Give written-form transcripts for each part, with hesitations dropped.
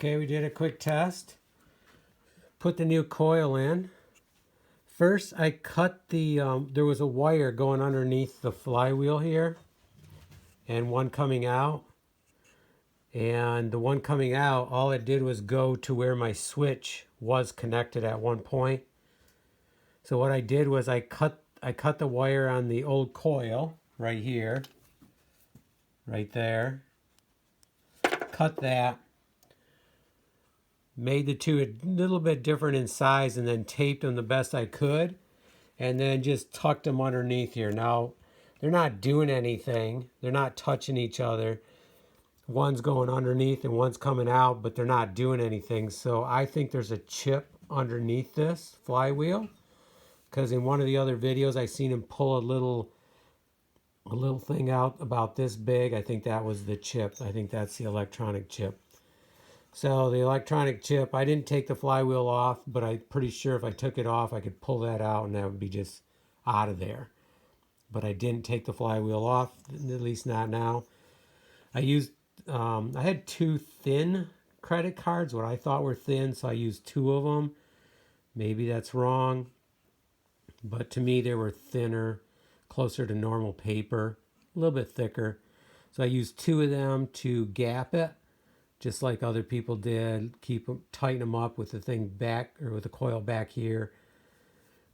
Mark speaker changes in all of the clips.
Speaker 1: Okay, we did a quick test. Put the new coil in. First, I cut the, there was a wire going underneath the flywheel here and one coming out. And the one coming out, all it did was go to where my switch was connected at one point. So what I did was I cut the wire on the old coil right here, right there. Cut that. Made the two a little bit different in size and then taped them the best I could. And then just tucked them underneath here. Now, they're not doing anything. They're not touching each other. One's going underneath and one's coming out, but they're not doing anything. So I think there's a chip underneath this flywheel. Because in one of the other videos, I seen him pull a little thing out about this big. I think that was the chip. I think that's the electronic chip. So the electronic chip, I didn't take the flywheel off, but I'm pretty sure if I took it off, I could pull that out and that would be just out of there. But I didn't take the flywheel off, at least not now. I had two thin credit cards, what I thought were thin, so I used two of them. Maybe that's wrong, but to me they were thinner, closer to normal paper, a little bit thicker. So I used two of them to gap it, just like other people did. Tighten them up with the thing back, or with the coil back here.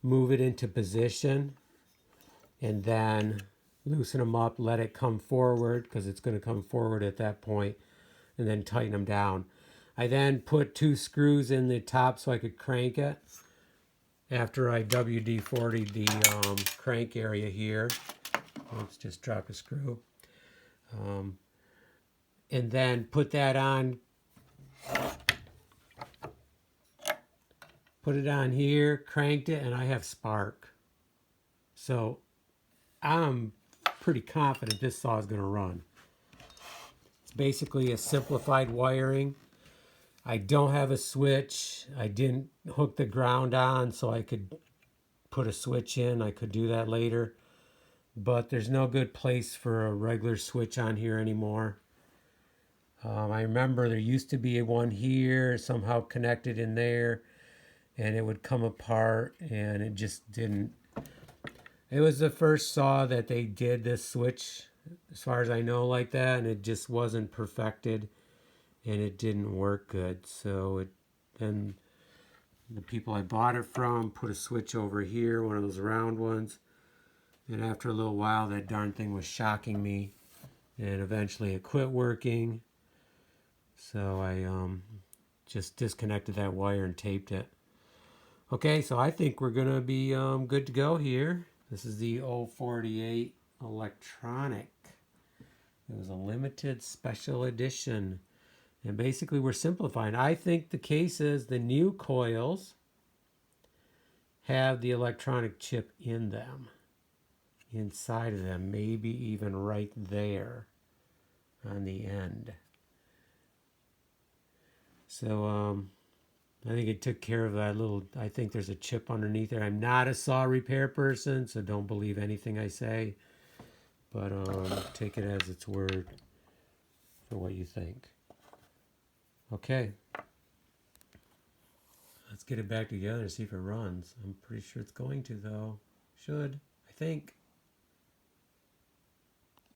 Speaker 1: Move it into position, and then loosen them up, let it come forward, because it's going to come forward at that point, and then tighten them down. I then put two screws in the top so I could crank it. After I WD-40'd the crank area here. Oops, just drop a screw. And then put that on. Put it on here, cranked it, and I have spark. So I'm pretty confident this saw is going to run. It's basically a simplified wiring. I don't have a switch. I didn't hook the ground on so I could put a switch in. I could do that later. But there's no good place for a regular switch on here anymore. I remember there used to be one here, somehow connected in there, and it would come apart, and it just didn't. It was the first saw that they did this switch, as far as I know, like that, and it just wasn't perfected, and it didn't work good. So then the people I bought it from put a switch over here, one of those round ones, and after a little while, that darn thing was shocking me, and eventually it quit working. So I just disconnected that wire and taped it. Okay, so I think we're going to be good to go here. This is the 048 electronic. It was a limited special edition. And basically we're simplifying. I think the case is the new coils have the electronic chip in them. Inside of them. Maybe even right there on the end. So I think it took care of that little, I think there's a chip underneath there. I'm not a saw repair person, so don't believe anything I say. But take it as its word for what you think. Okay. Let's get it back together and see if it runs. I'm pretty sure it's going to, though. Should, I think.